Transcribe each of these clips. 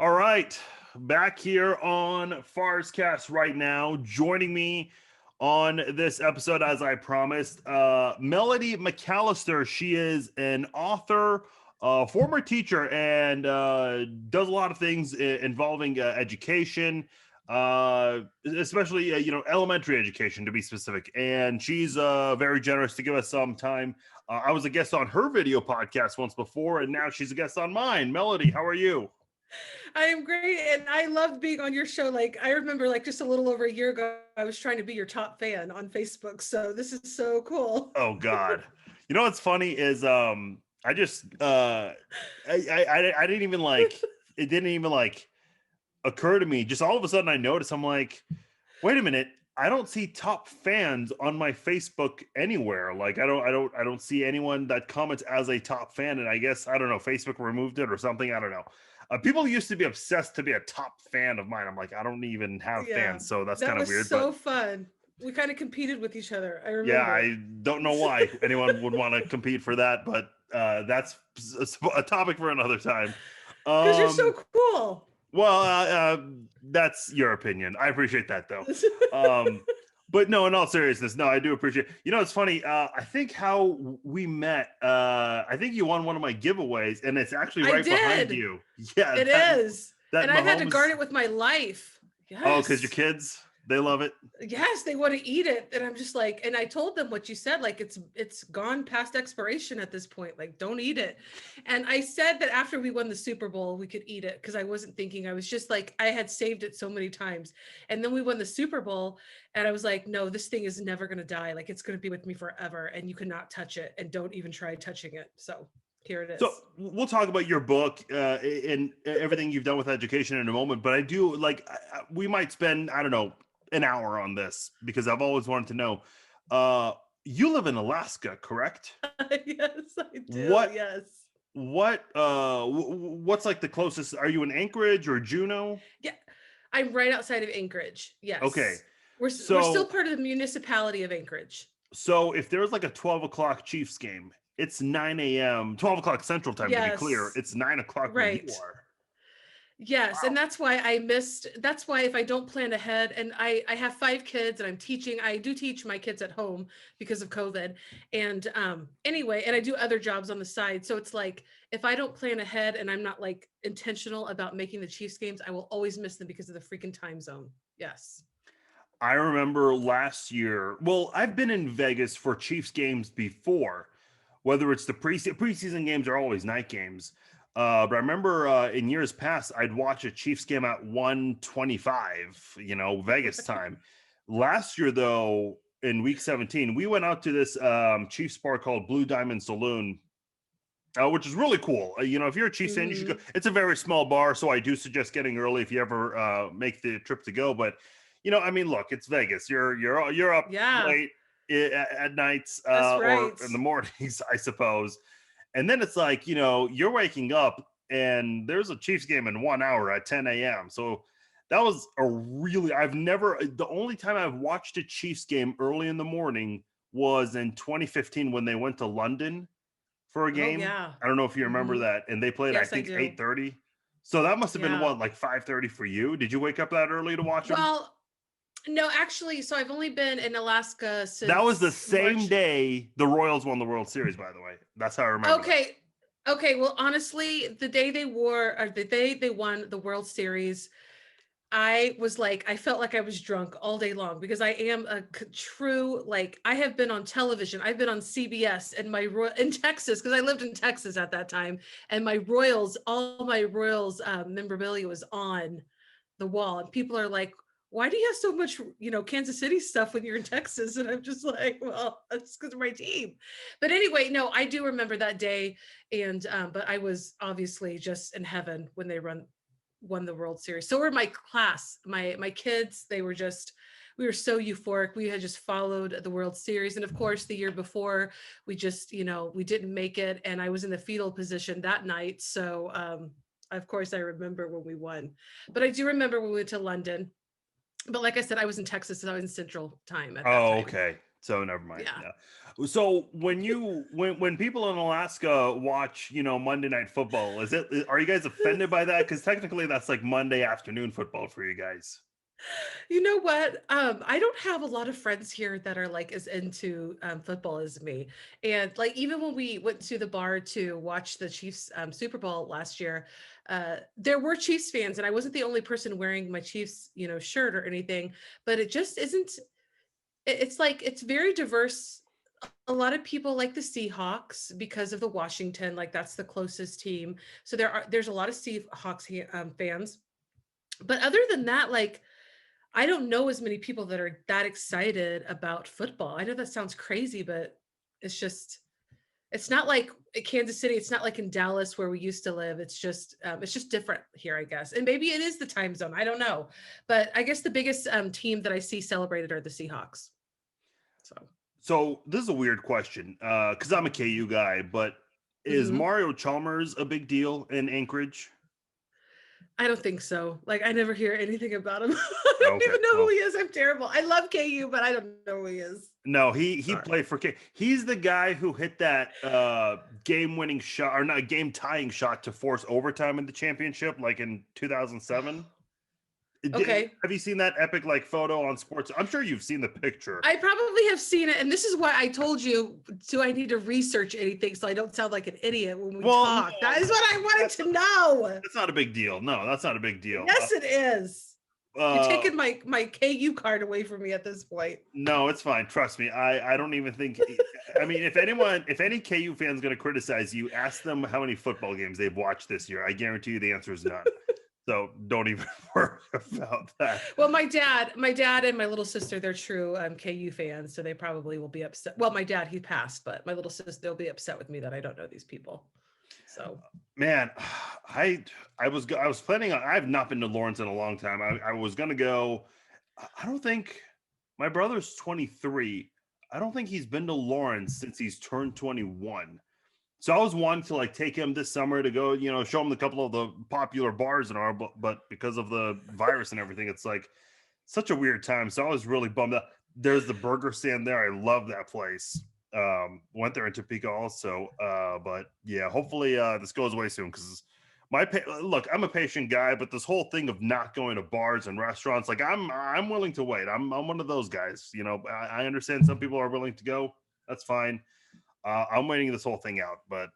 All right, back here on Farzcast right now. Joining me on this episode, as I promised, Melody McAllister. She is an author, former teacher, and does a lot of things involving education, especially elementary education to be specific. And she's very generous to give us some time. I was a guest on her video podcast once before, and now she's a guest on mine. Melody, how are you? I am great, and I loved being on your show. Like, I remember, like, just a little over a year ago, I was trying to be your top fan on Facebook. So this is so cool. Oh God. You know what's funny is I just I didn't even it didn't even occur to me. Just all of a sudden I noticed, I'm like, wait a minute, I don't see top fans on my Facebook anywhere. Like I don't see anyone that comments as a top fan. And I guess I don't know, Facebook removed it or something. I don't know. People used to be obsessed to be a top fan of mine. I'm like, I don't even have Yeah, fans, so that's that kind of was weird. so But fun. We kind of competed with each other. I yeah, remember. I don't know why anyone would want to compete for that, but that's a topic for another time. Because you're so Um, cool. well, that's your opinion. I appreciate that, though. Um, but no, in all seriousness, no, I do appreciate. It's funny. I think how we met. I think you won one of my giveaways, and it's actually I right behind did. you. Yeah, It is. that And I've had to Mahomes. guard it with my life. Oh, because your Yes. kids, they love it. Yes, they want to eat it. And I'm just like, and I told them what you said, like it's gone past expiration at this point. Like, don't eat it. And I said that after we won the Super Bowl, we could eat it because I wasn't thinking, I was just like, I had saved it so many times. And then we won the Super Bowl, and I was like, no, this thing is never gonna die. Like, it's gonna be with me forever, and you cannot touch it, and don't even try touching it. So here it So is. we'll talk about your book and everything you've done with education in a moment. But I do we might spend, I don't know, an hour on this because I've always wanted to know. You live in Alaska, correct? Yes, I do. What Yes. what's like the closest? Are you in Anchorage or Juneau? Yeah. I'm right outside of Anchorage. Okay, Yes. We're still so part of the municipality of Anchorage. if there's like a 12 o'clock Chiefs game, it's 9 a.m. 12 o'clock Central Time, to be clear. Yes. It's 9 o'clock where you Right. are. Yes. And Wow. that's why that's why if I don't plan ahead, and I have 5 kids and I'm teaching, I do teach my kids at home because of COVID. And anyway, and I do other jobs on the side. So it's like, if I don't plan ahead and I'm not like intentional about making the Chiefs games, I will always miss them because of the freaking time zone. Yes. I remember last year. Well, I've been in Vegas for Chiefs games before, whether it's the preseason games are always night games. But I remember in years past, I'd watch a Chiefs game at 1:25, Vegas time. Last year, though, in week 17, we went out to this Chiefs bar called Blue Diamond Saloon, which is really cool. If you're a Chiefs fan, you should go. Mhm. It's a very small bar, so I do suggest getting early if you ever make the trip to go. But I mean, look, it's Vegas. You're up Yeah, late at nights that's or right. in the mornings, I suppose. And then it's like, you're waking up and there's a Chiefs game in 1 hour at 10 a.m. So that was the only time I've watched a Chiefs game early in the morning was in 2015 when they went to London for a Oh game. yeah. I don't know if you remember Hmm. that. And they played, I Yes, I think, do. 8:30. So that must have been Yeah. what, like 5:30 for you? Did you wake up that early to watch them? Well, no, actually, so I've only been in Alaska That was the since same March. day the Royals won the World Series, by the way. That's how I remember that. Okay. Okay. Well, honestly, the day they wore, or the day they won the World Series, I was like, I felt like I was drunk all day long because I am a true, like, I have been on television. I've been on CBS and in Texas, because I lived in Texas at that time. And all my Royals memorabilia was on the wall. And people are like, why do you have so much, Kansas City stuff when you're in Texas? And I'm just like, well, that's because of my team. But anyway, no, I do remember that day. And, but I was obviously just in heaven when they won the World Series. So were my class, my kids. We were so euphoric. We had just followed the World Series, and of course, the year before, we just we didn't make it, and I was in the fetal position that night. So of course, I remember when we won, but I do remember when we went to London. But like I said, I was in Texas, and I was in Central Time at that Oh, time. okay. So never mind. Yeah. Yeah. So when people in Alaska watch, Monday Night Football, are you guys offended by that? Because technically that's like Monday afternoon football for you guys. You know what? I don't have a lot of friends here that are like as into football as me. And like even when we went to the bar to watch the Chiefs Super Bowl last year, there were Chiefs fans, and I wasn't the only person wearing my Chiefs, shirt or anything. But it just isn't. It's like it's very diverse. A lot of people like the Seahawks because of the Washington, like that's the closest team. So there's a lot of Seahawks fans. But other than that, like I don't know as many people that are that excited about football. I know that sounds crazy, but it's just it's not like Kansas City. It's not like in Dallas where we used to live. It's just different here, I guess. And maybe it is the time zone. I don't know, but I guess the biggest team that I see celebrated are the Seahawks. So So this is a weird question, because I'm a KU guy, but is mhm. Mario Chalmers a big deal in Anchorage? I don't think so. Like I never hear anything about him. I don't Okay, even know who well, he is. I'm terrible. I love KU, but I don't know who he is. no, he Sorry. played for K. He's the guy who hit that game winning shot, or not, game tying shot to force overtime in the championship, like in 2007. Okay. Have you seen that epic like photo on sports? I'm sure you've seen the picture. I probably have seen it, and this is why I told you, do I need to research anything so I don't sound like an idiot when we Well, talk? no, That is what I wanted to know. that's not a big deal. No, that's not a big deal. Yes, it is. You're Uh, taking my KU card away from me at this point. no, it's fine. Trust me. I don't even think. I mean, if any KU fan's going to criticize you, ask them how many football games they've watched this year. I guarantee you the answer is none. So don't even worry about that. Well, my dad and my little sister, they're true KU fans, so they probably will be upset. Well, my dad, he passed, but my little sister, they'll be upset with me that I don't know these people. So Man, I was planning on. I've not been to Lawrence in a long time. I was gonna go. I don't think my brother's 23. I don't think he's been to Lawrence since he's turned 21. So I was wanting to like take him this summer to go, show him a couple of the popular bars in our, but because of the virus and everything, it's like such a weird time. So I was really bummed out. There's the burger stand there. I love that place. Went there in Topeka also. But yeah, hopefully this goes away soon because look, I'm a patient guy, but this whole thing of not going to bars and restaurants, like I'm willing to wait. I'm one of those guys. I understand some people are willing to go. That's fine. I'm waiting this whole thing out, but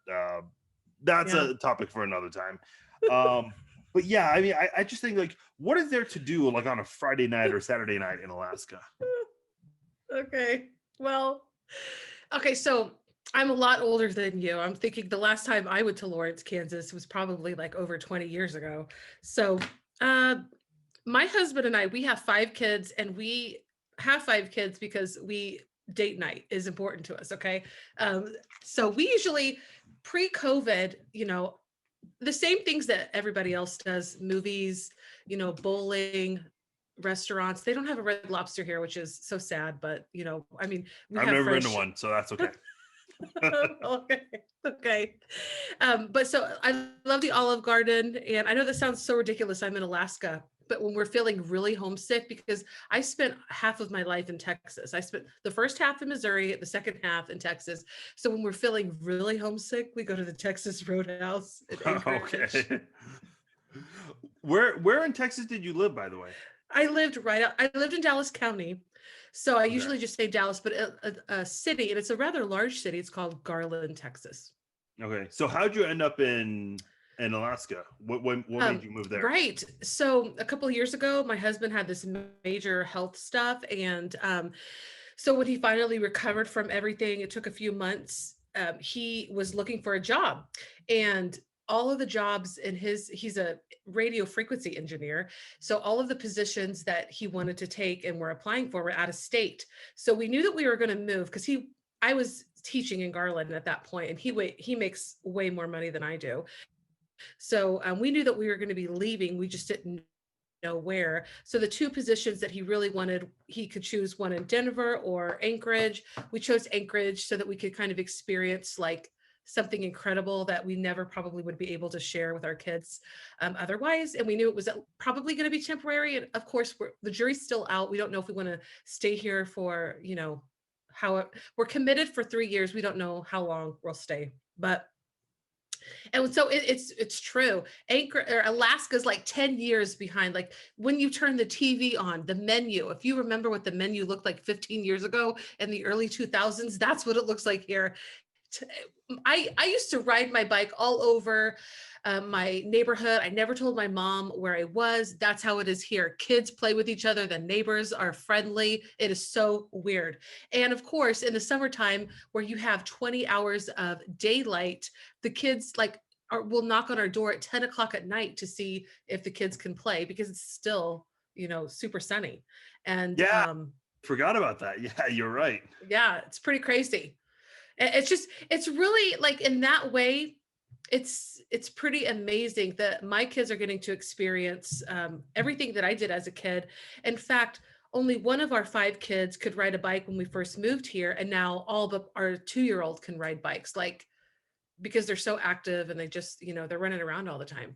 that's yeah. a topic for another time. But yeah, I mean, I just think like, what is there to do like on a Friday night or Saturday night in Alaska? Okay. Well, okay, so I'm a lot older than you. I'm thinking the last time I went to Lawrence, Kansas was probably like over 20 years ago. So, uh, my husband and I, we have 5 kids, and we have 5 kids because date night is important to us. Okay. So we usually pre-COVID, the same things that everybody else does, movies, bowling, restaurants. They don't have a Red Lobster here, which is so sad, but I mean, we I've have never been to French. one, so that's okay. Okay. Okay. But so I love the Olive Garden. And I know that sounds so ridiculous. I'm in Alaska, but when we're feeling really homesick, because I spent half of my life in Texas, I spent the first half in Missouri, the second half in Texas. So when we're feeling really homesick, we go to the Texas Roadhouse in Anchorage. Okay. Where in Texas did you live, by the way? I lived in Dallas County. So I Okay. usually just say Dallas, but a city, and it's a rather large city. It's called Garland, Texas. Okay. So how'd you end up in Alaska? What made you move there? Right. So a couple of years ago, my husband had this major health stuff. And so when he finally recovered from everything, it took a few months. He was looking for a job, and all of the jobs he's a radio frequency engineer. So all of the positions that he wanted to take and were applying for were out of state. So we knew that we were going to move because I was teaching in Garland at that point, and he makes way more money than I do. So we knew that we were going to be leaving. We just didn't know where. So the 2 positions that he really wanted, he could choose one in Denver or Anchorage. We chose Anchorage so that we could kind of experience like something incredible that we never probably would be able to share with our kids otherwise. And we knew it was probably going to be temporary. And of course, the jury's still out. We don't know if we want to stay here for, how we're committed for 3 years. We don't know how long we'll stay, but and so it's true. Anchor or Alaska's like 10 years behind. Like when you turn the TV on, the menu, if you remember what the menu looked like 15 years ago in the early 2000s, that's what it looks like here. I used to ride my bike all over my neighborhood. I never told my mom where I was. That's how it is here. Kids play with each other. The neighbors are friendly. It is so weird. And of course, in the summertime, where you have 20 hours of daylight, the kids will knock on our door at 10 o'clock at night to see if the kids can play because it's still, super sunny. And Yeah, forgot about that. Yeah, you're right. yeah, it's pretty crazy. It's really like in that way, it's pretty amazing that my kids are getting to experience everything that I did as a kid. In fact, only one of our 5 kids could ride a bike when we first moved here, and now all but our 2-year-old can ride bikes, like because they're so active and they just they're running around all the time.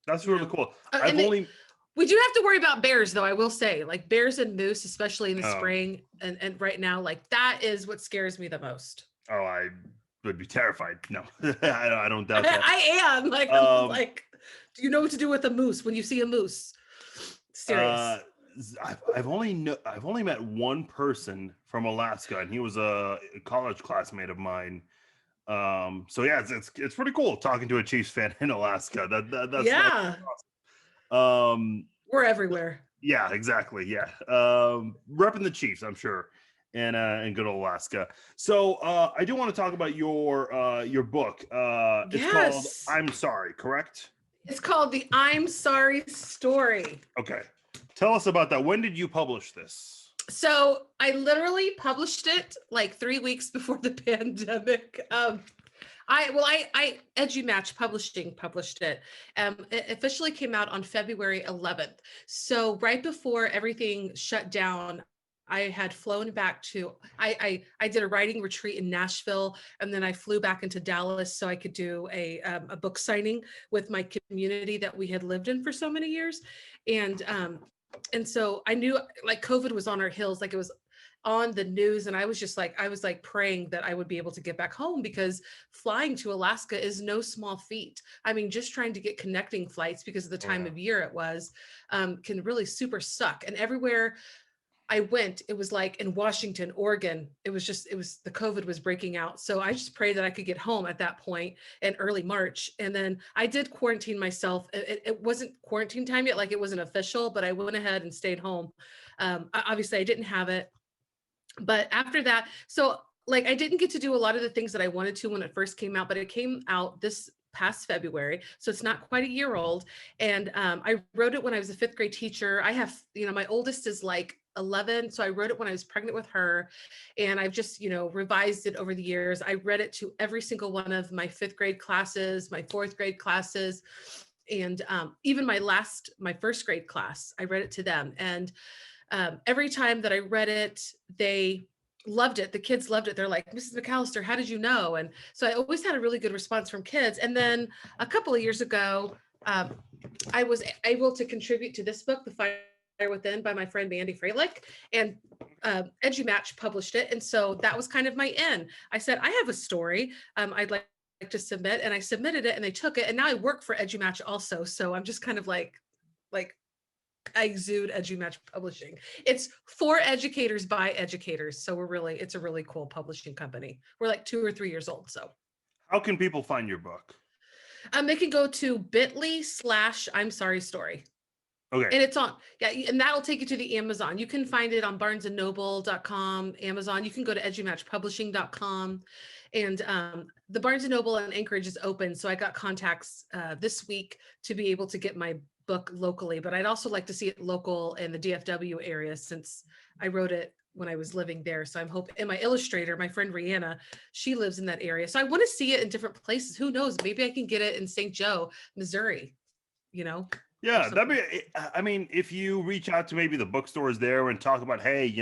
That's really cool. We do have to worry about bears, though. I will say, like bears and moose, especially in the spring and right now, like that is what scares me the most. Oh, I would be terrified. No, I don't doubt that. I am like, do you know what to do with a moose when you see a moose? Serious. I've only met one person from Alaska, and he was a college classmate of mine. So yeah, it's pretty cool talking to a Chiefs fan in Alaska. That's awesome. We're everywhere. Yeah, exactly. Yeah. Repping the Chiefs, I'm sure, in good old Alaska. So I do want to talk about your book. It's called I'm Sorry, correct? It's called The I'm Sorry Story. Okay. Tell us about that. When did you publish this? So I literally published it like 3 weeks before the pandemic. EduMatch Publishing published it. It officially came out on February 11th. So right before everything shut down, I had flown back to, I did a writing retreat in Nashville, and then I flew back into Dallas so I could do a book signing with my community that we had lived in for so many years. And so I knew like COVID was on our heels, like it was on the news. And I was praying that I would be able to get back home, because flying to Alaska is no small feat. I mean, just trying to get connecting flights because of the time of year it was, can really super suck. And everywhere I went, it was like in Washington, Oregon, the COVID was breaking out. So I just prayed that I could get home at that point in early March. And then I did quarantine myself. It wasn't quarantine time yet, like it wasn't official, but I went ahead and stayed home. Obviously I didn't have it, but after that, so like I didn't get to do a lot of the things that I wanted to when it first came out, but it came out this past February. So it's not quite a year old. And I wrote it when I was a 5th grade teacher. I have, my oldest is like 11. So I wrote it when I was pregnant with her, and I've just, revised it over the years. I read it to every single one of my 5th grade classes, my 4th grade classes, and even my 1st grade class, I read it to them. And every time that I read it, they loved it. The kids loved it. They're like, Mrs. McAllister, how did you know? And so I always had a really good response from kids. And then a couple of years ago, I was able to contribute to this book, The Fire Within, by my friend Mandy Freilich, and EduMatch published it. And so that was kind of my in. I said, I have a story I'd like to submit, and I submitted it, and they took it. And now I work for EduMatch also. So I'm just kind of like I exude EduMatch Publishing. It's for educators by educators. So it's a really cool publishing company. We're like 2 or 3 years old. So how can people find your book? They can go to bit.ly/I'm Sorry Story. Okay. And it's on, and that'll take you to the Amazon. You can find it on barnesandnoble.com, Amazon. You can go to edumatchpublishing.com. And the Barnes and Noble in Anchorage is open. So I got contacts this week to be able to get my book locally, but I'd also like to see it local in the DFW area, since I wrote it when I was living there. So I'm hoping, and my illustrator, my friend Rihanna, she lives in that area. So I want to see it in different places. Who knows? Maybe I can get it in St. Joe, Missouri, Yeah, I mean, if you reach out to maybe the bookstores there and talk about, hey,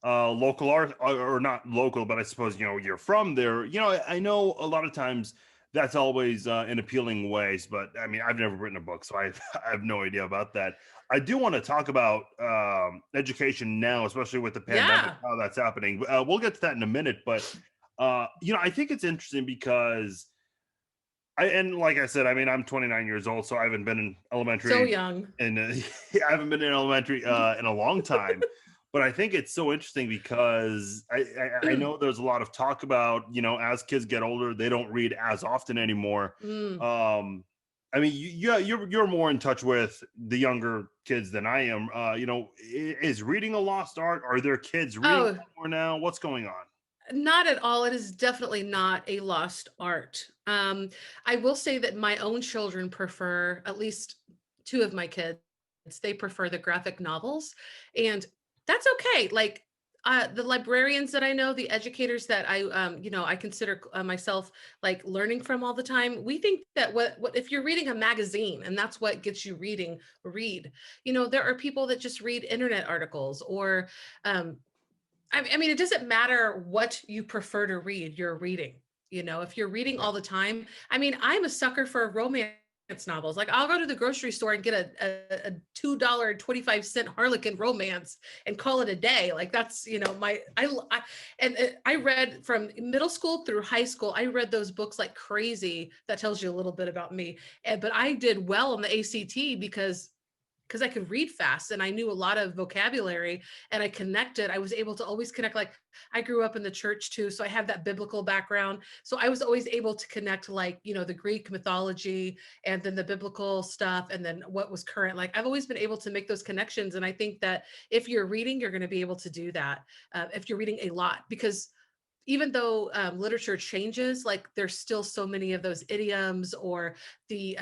local art, or not local, but I suppose, you're from there. I know a lot of times that's always in appealing ways. But I mean, I've never written a book, so I have no idea about that. I do want to talk about education now, especially with the pandemic, Yeah. how that's happening. We'll get to that in a minute, but I think it's interesting because and like I said, I mean, I'm 29 years old, so I haven't been in So elementary, young. and I haven't been in elementary in a long time. But I think it's so interesting because I know there's a lot of talk about, as kids get older, they don't read as often anymore. Mm. Um, I mean, you're more in touch with the younger kids than I am. Is reading a lost art? Are there kids reading Oh, more now? What's going on? not at all. It is definitely not a lost art. I will say that my own children prefer, at least two of my kids, they prefer the graphic novels, and that's okay. Like the librarians that I know, the educators that I consider myself like learning from all the time. We think that what if you're reading a magazine and that's what gets you reading, read. There are people that just read internet articles or um, I mean, it doesn't matter what you prefer to read, you're reading. If you're reading Yeah. all the time, I mean, I'm a sucker for romance novels. Like, I'll go to the grocery store and get a $2.25 Harlequin romance and call it a day. Like, that's, I read from middle school through high school. I read those books like crazy. That tells you a little bit about me. But I did well on the ACT because I could read fast and I knew a lot of vocabulary and I connected. I was able to always connect. Like, I grew up in the church too. So I have that biblical background. So I was always able to connect, like, the Greek mythology and then the biblical stuff and then what was current. Like, I've always been able to make those connections. And I think that if you're reading, you're going to be able to do that if you're reading a lot, because even though literature changes, like, there's still so many of those idioms or the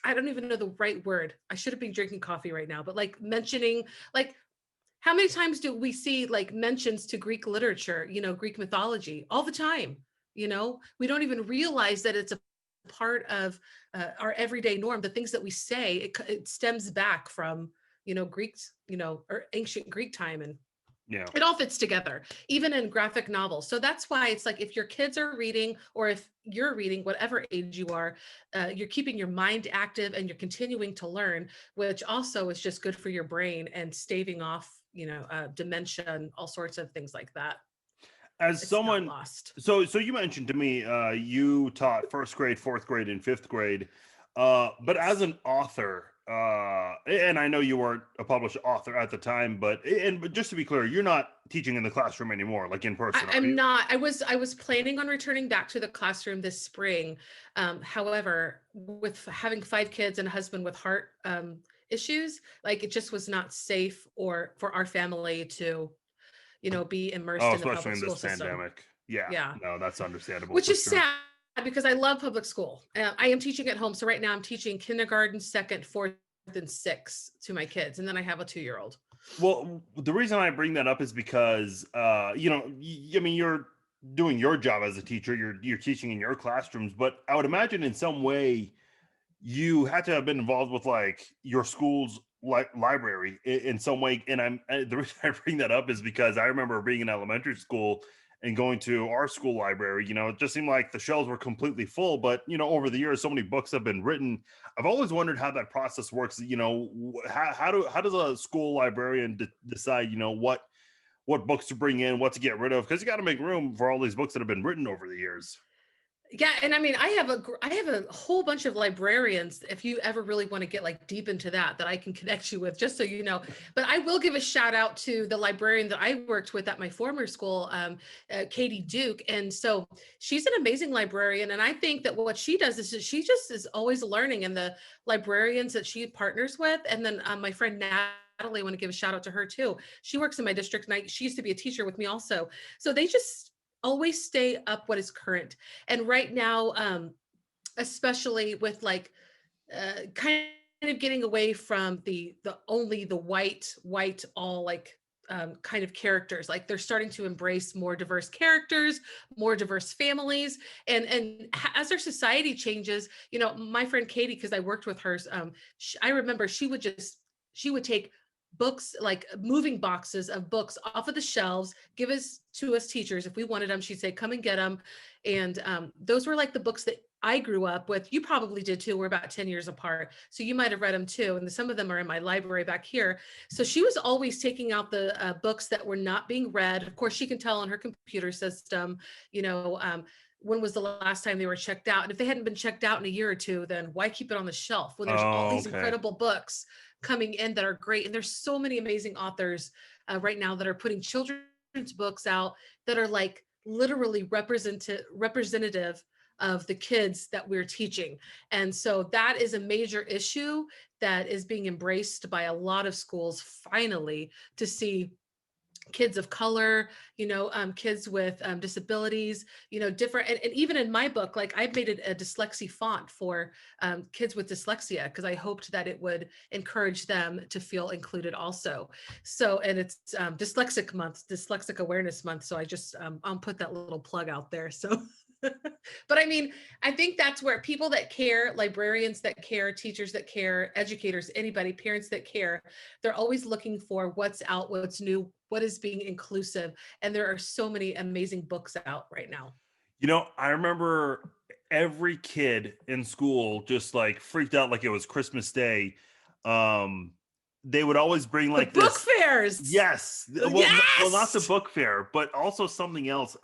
I don't even know the right word. I should have been drinking coffee right now, but like mentioning, like, how many times do we see like mentions to Greek literature, Greek mythology all the time? We don't even realize that it's a part of our everyday norm. The things that we say, it stems back from, Greeks, or ancient Greek time, and Yeah. it all fits together, even in graphic novels. So that's why it's like, if your kids are reading or if you're reading, whatever age you are, you're keeping your mind active and you're continuing to learn, which also is just good for your brain and staving off, dementia and all sorts of things like that. As It's not someone, lost. so you mentioned to me you taught first grade, fourth grade, and fifth grade, but as Yes. an author, and I know you weren't a published author at the time, but just to be clear, you're not teaching in the classroom anymore, like in person, are I'm you? not. I was planning on returning back to the classroom this spring. However, with having five kids and a husband with heart issues, like, it just was not safe or for our family to, be immersed Oh, in the especially public in school this system. pandemic. Yeah, Yeah, no, that's understandable which for is sure. sad because I love public school. I am teaching at home, so right now I'm teaching kindergarten, second, fourth, and sixth to my kids, and then I have a 2-year-old. Well, the reason I bring that up is because, I mean, you're doing your job as a teacher. You're teaching in your classrooms, but I would imagine in some way you had to have been involved with like your school's library in some way. And the reason I bring that up is because I remember being in elementary school and going to our school library. It just seemed like the shelves were completely full. But over the years, so many books have been written. I've always wondered how that process works. How does a school librarian decide what books to bring in, what to get rid of? Because you got to make room for all these books that have been written over the years. Yeah, and I mean, I have a whole bunch of librarians. If you ever really want to get like deep into that I can connect you with, just so you know. But I will give a shout out to the librarian that I worked with at my former school, Katie Duke. And so she's an amazing librarian, and I think that what she does is she just is always learning. And the librarians that she partners with, and then my friend Natalie, I want to give a shout out to her too. She works in my district, and she used to be a teacher with me also. So they just always stay up what is current. And right now, especially with like kind of getting away from the only the white all like kind of characters, like, they're starting to embrace more diverse characters, more diverse families, and as our society changes, my friend Katie, because I worked with her, I remember she would take books, like moving boxes of books off of the shelves, give us to us teachers if we wanted them. She'd say, come and get them. And those were like the books that I grew up with. You probably did too. We're about 10 years apart. So you might have read them too. And some of them are in my library back here. So she was always taking out the books that were not being read. Of course, she can tell on her computer system, you know, when was the last time they were checked out? And if they hadn't been checked out in a year or two, then why keep it on the shelf when there's all these incredible books coming in that are great? And there's so many amazing authors right now that are putting children's books out that are like literally representative of the kids that we're teaching. And so that is a major issue that is being embraced by a lot of schools finally, to see kids of color, you know, kids with disabilities, you know, different. And even in my book, like I've made it a dyslexia font for kids with dyslexia, because I hoped that it would encourage them to feel included also. So, and it's Dyslexic Month, Dyslexic Awareness Month. So I just, I'll put that little plug out there. So, but I mean, I think that's where people that care, librarians that care, teachers that care, educators, anybody, parents that care, they're always looking for what's out, what's new, what is being inclusive. And there are so many amazing books out right now. You know, I remember every kid in school just like freaked out like it was Christmas Day. They would always bring like the book fairs. Yes. Well, not the book fair, but also something else.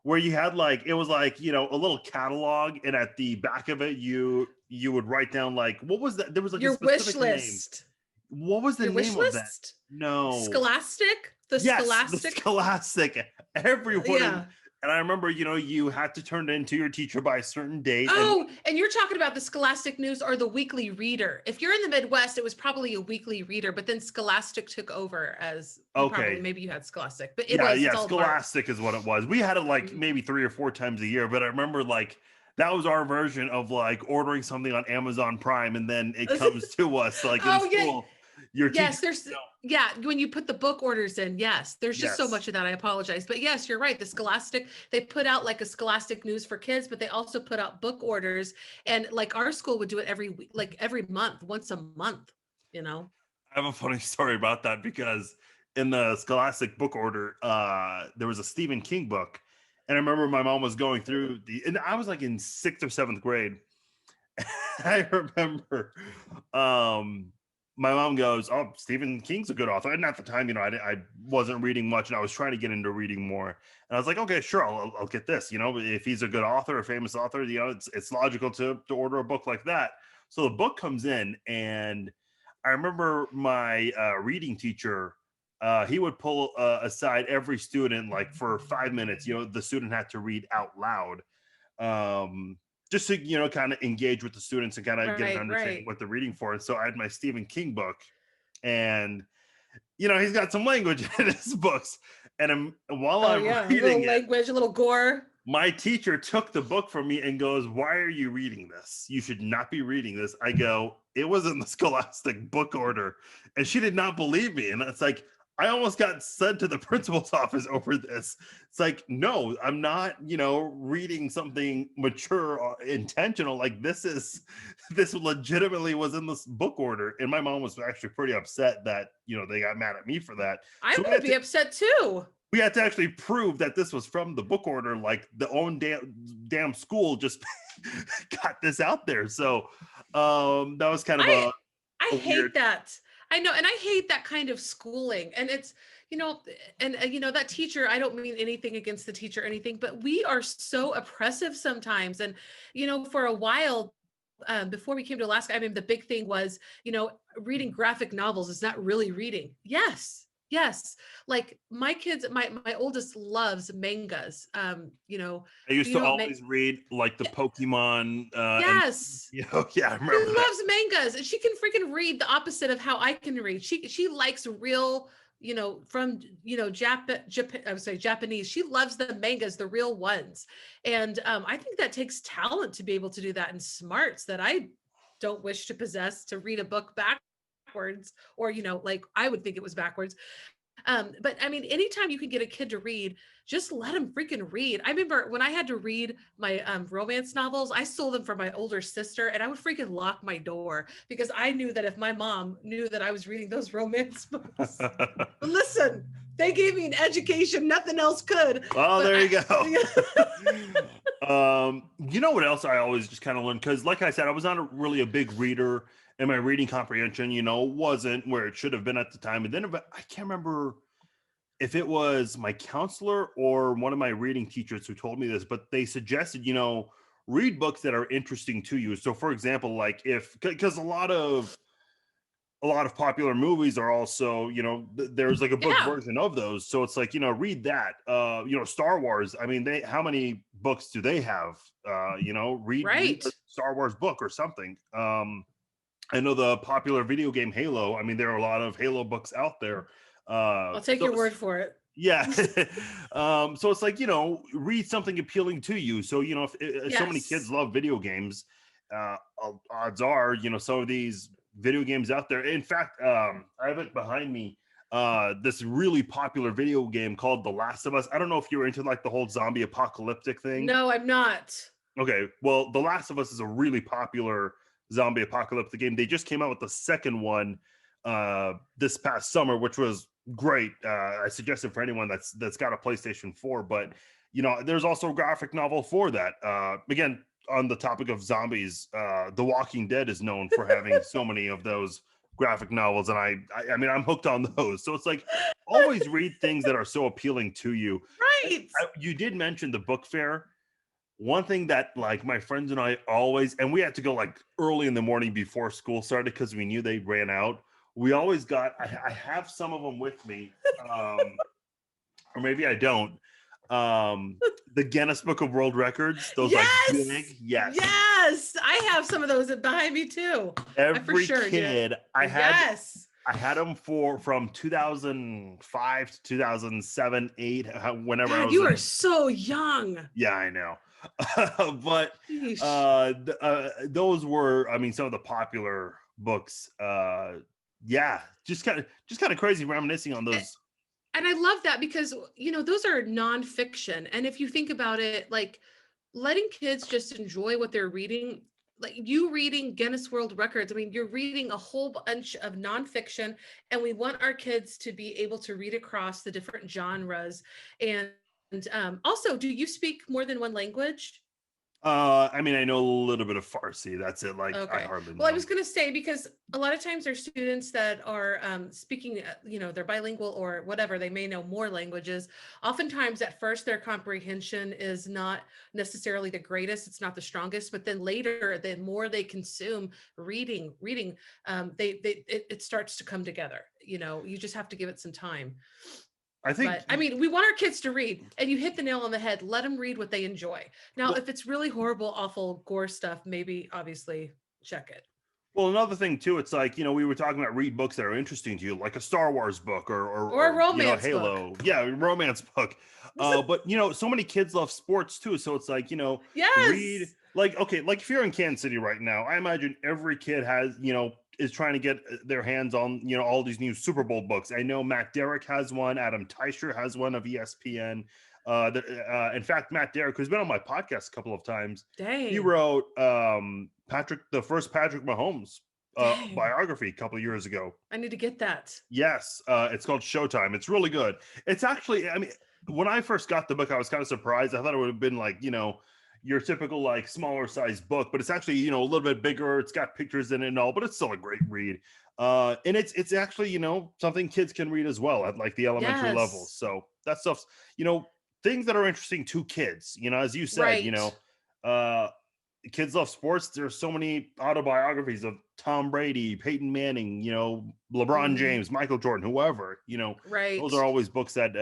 Where you had like, it was like, you know, a little catalog, and at the back of it, you would write down like, what was that? There was like your wish list. Name. What was the name of that? No. Scholastic? Scholastic. The Scholastic. Everyone. Yeah. And I remember, you know, you had to turn it into your teacher by a certain date. Oh, and you're talking about the Scholastic News or the Weekly Reader. If you're in the Midwest, it was probably a Weekly Reader, but then Scholastic took over as, probably, maybe you had Scholastic. But Scholastic is what it was. We had it like maybe 3 or 4 times a year, but I remember like that was our version of like ordering something on Amazon Prime, and then it comes to us like in school. When you put the book orders in, there's just so much of that. I apologize, but yes, you're right. The Scholastic, they put out like a Scholastic News for kids, but they also put out book orders, and like our school would do it every week, like every month, once a month, you know. I have a funny story about that, because in the Scholastic book order, there was a Stephen King book, and I remember my mom was going through and I was like in 6th or 7th grade. I remember my mom goes, "Oh, Stephen King's a good author." And at the time, you know, I wasn't reading much, and I was trying to get into reading more. And I was like, "Okay, sure, I'll get this." You know, if he's a good author, a famous author, you know, it's logical to order a book like that. So the book comes in, and I remember my reading teacher, he would pull aside every student like for 5 minutes. You know, the student had to read out loud. Just to, you know, kind of engage with the students and kind of get an understanding what they're reading for. And so I had my Stephen King book, and, you know, he's got some language in his books. And while I'm reading a little gore. My teacher took the book from me and goes, "Why are you reading this? You should not be reading this." I go, "It was in the Scholastic book order." And she did not believe me. And it's like, I almost got sent to the principal's office over this. It's like, no, I'm not, you know, reading something mature or intentional. Like this legitimately was in this book order. And my mom was actually pretty upset that, you know, they got mad at me for that. I would be upset too. We had to actually prove that this was from the book order. Like the own damn school just got this out there. So that was kind of I hate that. I know. And I hate that kind of schooling. And it's, you know, and you know, that teacher, I don't mean anything against the teacher or anything, but we are so oppressive sometimes. And, you know, for a while, before we came to Alaska, I mean, the big thing was, you know, reading graphic novels is not really reading. Yes. Like my kids, my oldest loves mangas. You know, I used to always read like the Pokemon. Yes. And, you know, I remember. She loves mangas, and she can freaking read the opposite of how I can read. She likes real, you know, from, you know, Japanese. She loves the mangas, the real ones. And I think that takes talent to be able to do that, and smarts that I don't wish to possess, to read a book backwards, or, you know, like I would think it was backwards. But I mean, anytime you can get a kid to read, just let them freaking read. I remember when I had to read my romance novels, I stole them from my older sister, and I would freaking lock my door because I knew that if my mom knew that I was reading those romance books, listen, they gave me an education nothing else could. Oh, there you go. You know what else I always just kind of learned? Because, like I said, I was not really a big reader, and my reading comprehension, wasn't where it should have been at the time. And then I can't remember if it was my counselor or one of my reading teachers who told me this, but they suggested, read books that are interesting to you. So, for example, like if because a lot of popular movies are also, there's like a book Yeah, version of those. So it's like, read that. Star Wars. I mean, how many books do they have? Read a right. Star Wars book or something. I know the popular video game Halo. I mean, there are a lot of Halo books out there. I'll take So your word for it. yeah. So it's like, read something appealing to you. So, if so many kids Yes. love video games, odds are, some of these video games out there. In fact, I have it behind me. This really popular video game called The Last of Us. I don't know if you're into like the whole zombie apocalyptic thing. No, I'm not. Okay. Well, The Last of Us is a really popular zombie apocalyptic game. They just came out with the second one this past summer, which was great. I suggest it for anyone that's got a PlayStation 4. But there's also a graphic novel for that. Again, on the topic of zombies, The Walking Dead is known for having so many of those graphic novels, and I mean I'm hooked on those. So it's like always read things that are so appealing to you. Right. You did mention the book fair. One thing that like my friends and I always, and we had to go like early in the morning before school started because we knew they ran out. We always got, I have some of them with me, or maybe I don't. The Guinness Book of World Records, those like Yes. big, yes. Yes. I have some of those behind me too. I for Every sure kid, do. I Yes. had them from 2005 to 2007, 8, whenever I God, was you are in. so young. Yeah, I know. But Sheesh. those were, I mean, some of the popular books. Yeah, just kind of crazy reminiscing on those. And I love that because, those are nonfiction. And if you think about it, like letting kids just enjoy what they're reading, like you reading Guinness World Records, I mean, you're reading a whole bunch of nonfiction, and we want our kids to be able to read across the different genres. And also, do you speak more than one language? I mean, I know a little bit of Farsi. That's it. Like, I Okay. hardly Well, I know. was going to say because a lot of times there's students that are speaking, they're bilingual or whatever. They may know more languages. Oftentimes, at first, their comprehension is not necessarily the greatest. It's not the strongest. But then later, the more they consume reading, it starts to come together. You just have to give it some time. I think. But I mean, we want our kids to read, and you hit the nail on the head. Let them read what they enjoy. Now, Well, if it's really horrible, awful gore stuff, maybe obviously check it. well, another thing too. It's like we were talking about read books that are interesting to you, like a Star Wars book Or a or romance book. Halo. Yeah, romance book. But so many kids love sports too. So it's like read Yes. like okay, like if you're in Kansas City right now, I imagine every kid has is trying to get their hands on all these new Super Bowl books. I know Matt Derrick has one. Adam Teicher has one of ESPN. In fact, Matt Derrick, who's been on my podcast a couple of times, he Dang. wrote the first Patrick Mahomes Dang. biography a couple of years ago. I need to get that. Yes, it's called Showtime. It's really good. It's actually, I mean, when I first got the book, I was kind of surprised. I thought it would have been like your typical like smaller size book, but it's actually a little bit bigger. It's got pictures in it and all, but it's still a great read. And it's actually something kids can read as well at like the elementary levels. Yes. So that stuff's things that are interesting to kids. As you said, Right. uh kids love sports. There's so many autobiographies of Tom Brady, Peyton Manning, LeBron Mhm. James, Michael Jordan, whoever. Those Right. are always books that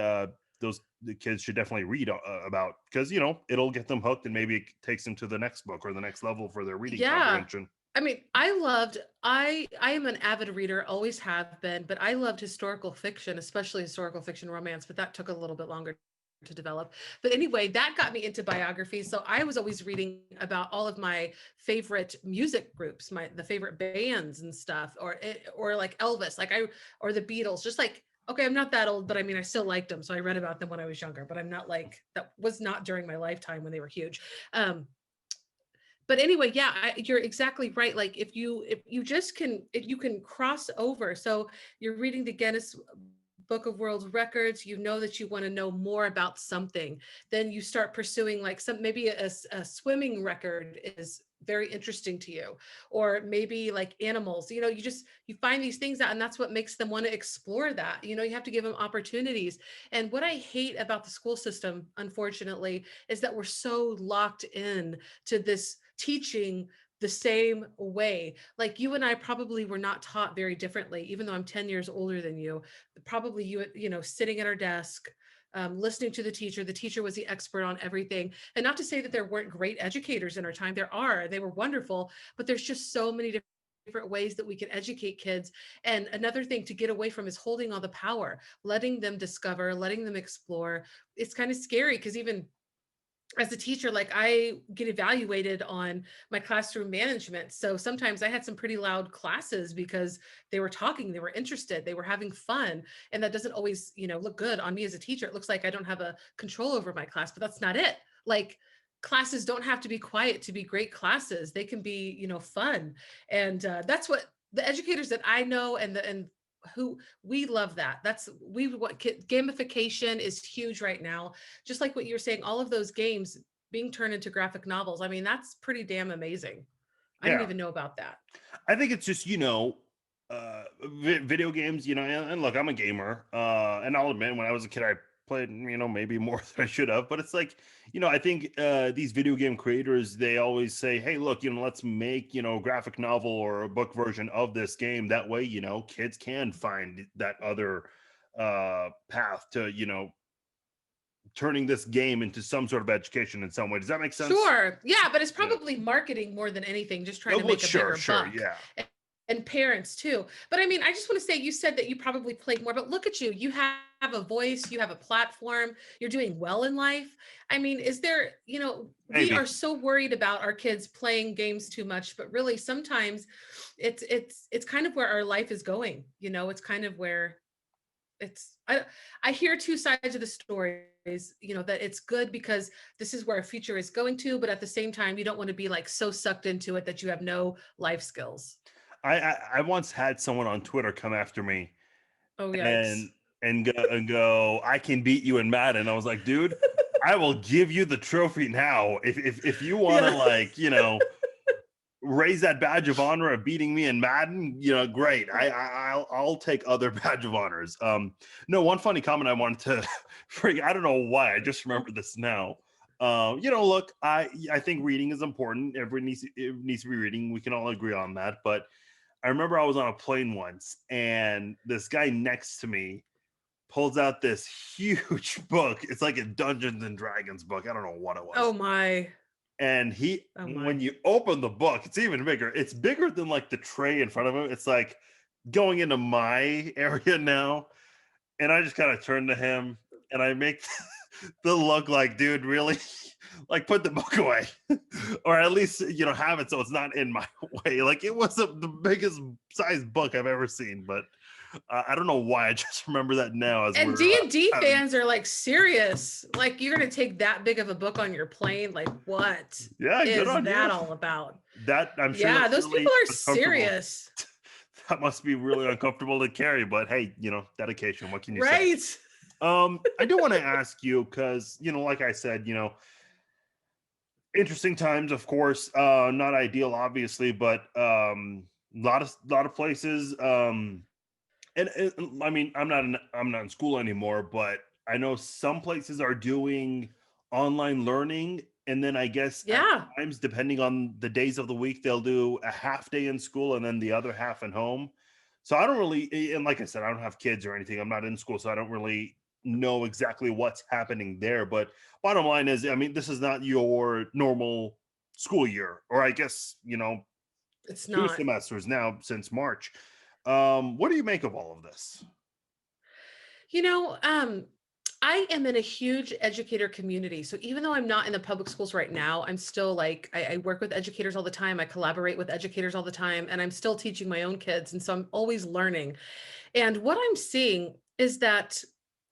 the kids should definitely read about because it'll get them hooked and maybe it takes them to the next book or the next level for their reading Yeah. comprehension. I mean, I am an avid reader, always have been, but I loved historical fiction, especially historical fiction romance, but that took a little bit longer to develop. But anyway, that got me into biography. So I was always reading about all of my favorite music groups, the favorite bands and stuff, or like Elvis, or the Beatles, just like, okay, I'm not that old, but I mean, I still liked them. So I read about them when I was younger, but I'm not like, that was not during my lifetime when they were huge. But anyway, yeah, you're exactly right. Like if you can cross over. So you're reading the Guinness book of world records, you know that you want to know more about something. Then you start pursuing like maybe a swimming record is very interesting to you, or maybe like animals, you find these things out, and that's what makes them want to explore that. You have to give them opportunities. And what I hate about the school system, unfortunately, is that we're so locked in to this teaching the same way. Like you and I probably were not taught very differently, even though I'm 10 years older than you. Probably sitting at our desk, listening to the teacher. The teacher was the expert on everything. And not to say that there weren't great educators in our time. There are. They were wonderful, but there's just so many different ways that we can educate kids. And another thing to get away from is holding all the power, letting them discover, letting them explore. It's kind of scary because even as a teacher, like I get evaluated on my classroom management. So sometimes I had some pretty loud classes because they were talking, they were interested, they were having fun. And that doesn't always, look good on me as a teacher. It looks like I don't have a control over my class, but that's not it. Like classes don't have to be quiet to be great classes. They can be, fun. And that's what the educators that I know and who we love that. Gamification is huge right now. Just like what you were saying, all of those games being turned into graphic novels. I mean, that's pretty damn amazing. I didn't Yeah. even know about that. I think it's just, video games, and look, I'm a gamer. And I'll admit, when I was a kid, I played, maybe more than I should have. But it's like, I think these video game creators, they always say, hey, look, let's make, a graphic novel or a book version of this game. That way, kids can find that other path to, turning this game into some sort of education in some way. Does that make sense? Sure. Yeah, but it's probably marketing more than anything, just trying to make a bigger buck. Yeah. And parents too. But I mean, I just want to say, you said that you probably played more, but look at you. You have a voice, you have a platform, you're doing well in life. I mean, is there, we are so worried about our kids playing games too much, but really sometimes it's kind of where our life is going. It's kind of where I hear two sides of the stories, that it's good because this is where our future is going to, but at the same time, you don't want to be like so sucked into it that you have no life skills. I once had someone on Twitter come after me yikes. and go, I can beat you in Madden. I was like, dude, I will give you the trophy now. If you want to raise that badge of honor of beating me in Madden, great. I'll take other badge of honors. No, one funny comment I wanted to bring, I don't know why, I just remember this now. Look, I think reading is important. Everyone needs to be reading. We can all agree on that. But I remember I was on a plane once, and this guy next to me pulls out this huge book. It's like a Dungeons and Dragons book. I don't know what it was. Oh my. And when you open the book, it's even bigger. It's bigger than like the tray in front of him. It's like going into my area now. And I just kind of turn to him and I make the look like, dude, really? Like put the book away or at least, have it so it's not in my way. Like it was the biggest size book I've ever seen, but I don't know why. I just remember that now. And D&D fans are like serious. Like you're going to take that big of a book on your plane? Like what is that all about? That I'm sure. Yeah, those people are serious. That must be really uncomfortable to carry, but hey, dedication. What can you say? Right. I do want to ask you because, like I said, interesting times, of course, not ideal, obviously, but lot of places. And I mean, I'm not in school anymore, but I know some places are doing online learning, and then I guess at times, depending on the days of the week, they'll do a half day in school and then the other half at home. So I don't really, and like I said, I don't have kids or anything. I'm not in school, so I don't really know exactly what's happening there. But bottom line is, I mean, this is not your normal school year, or I guess, it's 2 not. semesters now since March. What do you make of all of this? I am in a huge educator community. So even though I'm not in the public schools right now, I'm still like, I work with educators all the time. I collaborate with educators all the time, and I'm still teaching my own kids. And so I'm always learning. And what I'm seeing is that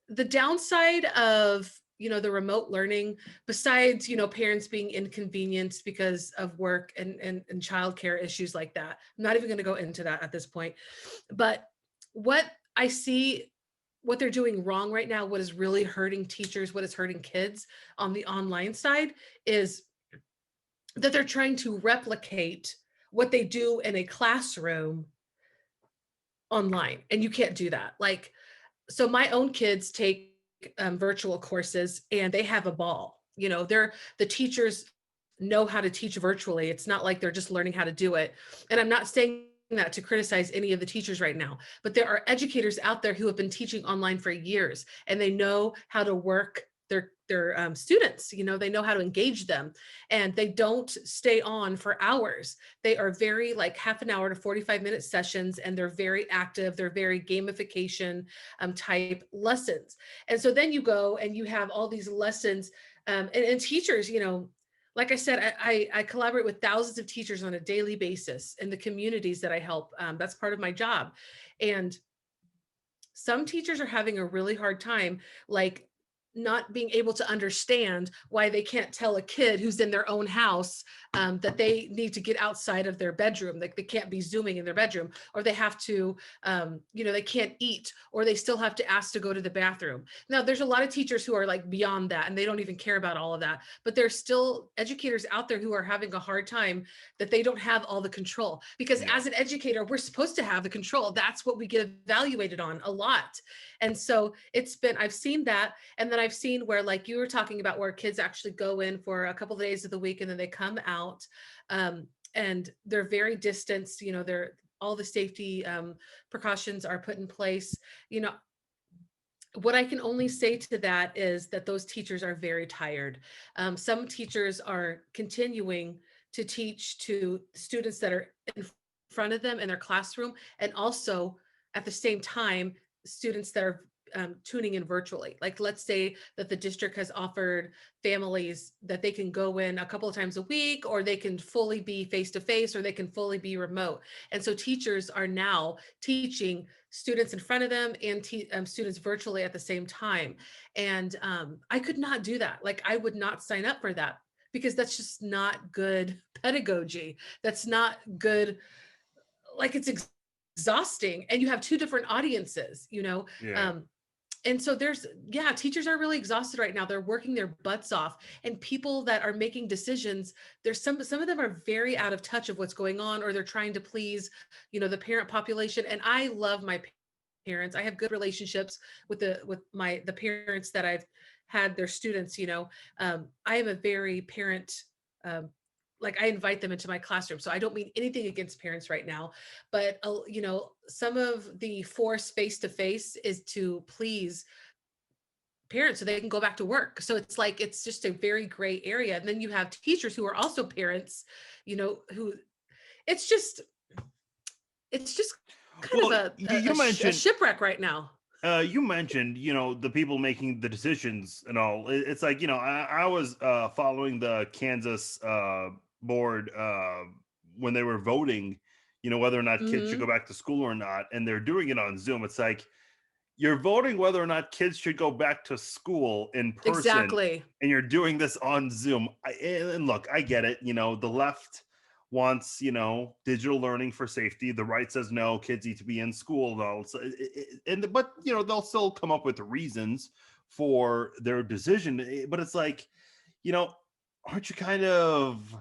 the downside of, the remote learning, besides, parents being inconvenienced because of work and childcare issues like that, I'm not even going to go into that at this point. But what I see what they're doing wrong right now, what is really hurting teachers, what is hurting kids on the online side, is that they're trying to replicate what they do in a classroom online. And you can't do that. Like, so my own kids take virtual courses and they have a ball. You know, they're the teachers know how to teach virtually. It's not like they're just learning how to do it. And I'm not saying that to criticize any of the teachers right now, but there are educators out there who have been teaching online for years and they know how to work their students. You know, they know how to engage them, and they don't stay on for hours. They are very like half an hour to 45-minute sessions, and they're very active. They're very gamification type lessons. And so then you go and you have all these lessons, and teachers, you know, like I said, I collaborate with thousands of teachers on a daily basis in the communities that I help. That's part of my job. And some teachers are having a really hard time, like not being able to understand why they can't tell a kid who's in their own house that they need to get outside of their bedroom. Like they can't be Zooming in their bedroom, or they have to, you know, they can't eat, or they still have to ask to go to the bathroom. Now, there's a lot of teachers who are like beyond that, and they don't even care about all of that. But there's still educators out there who are having a hard time that they don't have all the control. Because Yeah. as an educator, we're supposed to have the control. That's what we get evaluated on a lot. And so I've seen that. And then I've seen where, like you were talking about, where kids actually go in for a couple of days of the week and then they come out, and they're very distanced. You know, they're all the safety precautions are put in place. You know, what I can only say to that is that those teachers are very tired. Some teachers are continuing to teach to students that are in front of them in their classroom, and also at the same time, students that are tuning in virtually. Like, let's say that the district has offered families that they can go in a couple of times a week, or they can fully be face to face, or they can fully be remote. And so teachers are now teaching students in front of them and students virtually at the same time. And I could not do that. Like, I would not sign up for that, because that's just not good pedagogy. That's not good. Like, it's exhausting, and you have two different audiences, you know. Yeah. And so yeah, teachers are really exhausted right now. They're working their butts off, and people that are making decisions, there's some of them are very out of touch of what's going on, or they're trying to please, you know, the parent population. And I love my parents. I have good relationships with the parents that I've had their students. You know, I am a very parent, um, like, I invite them into my classroom. So I don't mean anything against parents right now, but you know, some of the force face to face is to please parents so they can go back to work. So it's like, it's just a very gray area. And then you have teachers who are also parents, you know, who it's just kind of Well, you a mentioned shipwreck right now. you know, the people making the decisions and all. It's like, you know, I was following the Kansas board when they were voting, you know, whether or not kids should go Hmm. back to school or not, and they're doing it on Zoom. It's like, you're voting whether or not kids should go back to school in person, Exactly. and you're doing this on Zoom. And look, I get it. You know, the left wants, you know, digital learning for safety. The right says no, kids need to be in school though. So, but you know, they'll still come up with reasons for their decision. But it's like, you know, aren't you kind of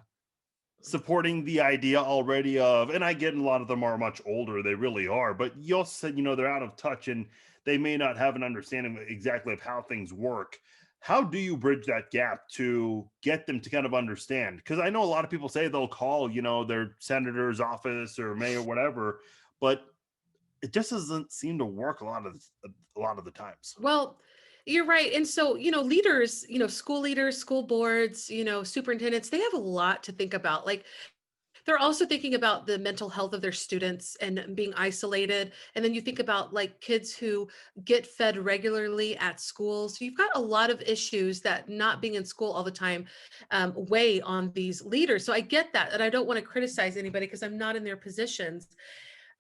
supporting the idea already of, and I get a lot of them are much older, they really are, but you also said, you know, they're out of touch and they may not have an understanding exactly of how things work. How do you bridge that gap to get them to kind of understand? Because I know a lot of people say they'll call, you know, their senator's office or mayor, whatever, but it just doesn't seem to work a lot of the times. Well, you're right. And so, you know, leaders, you know, school leaders, school boards, you know, superintendents, they have a lot to think about. Like, they're also thinking about the mental health of their students and being isolated. And then you think about like kids who get fed regularly at school. So you've got a lot of issues that not being in school all the time weigh on these leaders. So I get that. And I don't want to criticize anybody because I'm not in their positions.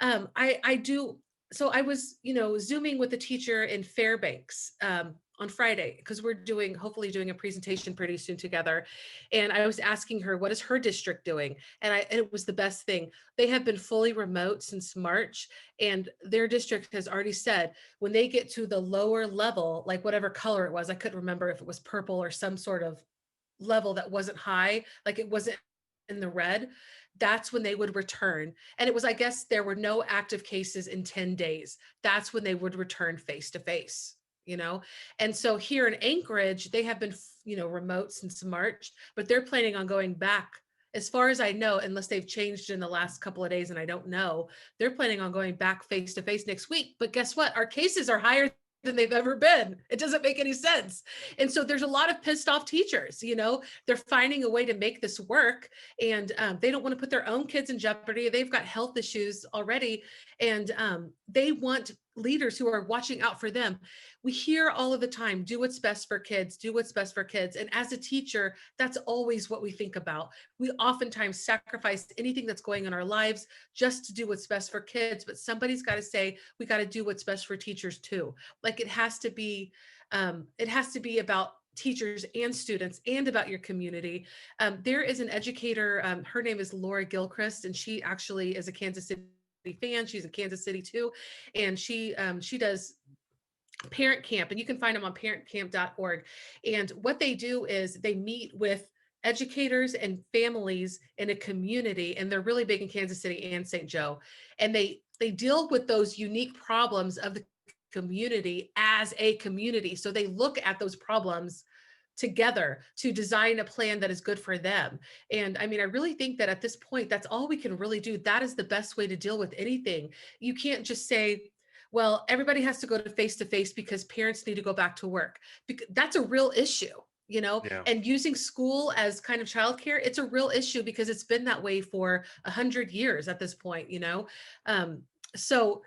I do. So I was, you know, Zooming with a teacher in Fairbanks on Friday, because we're hopefully doing a presentation pretty soon together. And I was asking her, what is her district doing? And it was the best thing. They have been fully remote since March, and their district has already said when they get to the lower level, like whatever color it was, I couldn't remember if it was purple or some sort of level that wasn't high, like it wasn't in the red, that's when they would return. And it was, I guess there were no active cases in 10 days. That's when they would return face to face, you know? And so here in Anchorage, they have been, remote since March, but they're planning on going back. As far as I know, unless they've changed in the last couple of days and I don't know, they're planning on going back face to face next week. But guess what? Our cases are higher than they've ever been. It doesn't make any sense. And so there's a lot of pissed off teachers, they're finding a way to make this work, and they don't want to put their own kids in jeopardy. They've got health issues already, and they want leaders who are watching out for them. We hear all of the time, do what's best for kids, do what's best for kids. And as a teacher, that's always what we think about. We oftentimes sacrifice anything that's going on in our lives just to do what's best for kids, but somebody's got to say, we got to do what's best for teachers too. Like it has to be about teachers and students and about your community. There is an educator, her name is Laura Gilchrist, and she actually is a Kansas City fan. She's in Kansas City too. And she does parent camp, and you can find them on parentcamp.org. And what they do is they meet with educators and families in a community, and they're really big in Kansas City and St. Joe. And they deal with those unique problems of the community as a community. So they look at those problems together to design a plan that is good for them. And I mean, I really think that at this point, that's all we can really do. That is the best way to deal with anything. You can't just say, well, everybody has to go to face because parents need to go back to work. Because that's a real issue, Yeah. and using school as kind of childcare, it's a real issue because it's been that way for 100 years at this point, so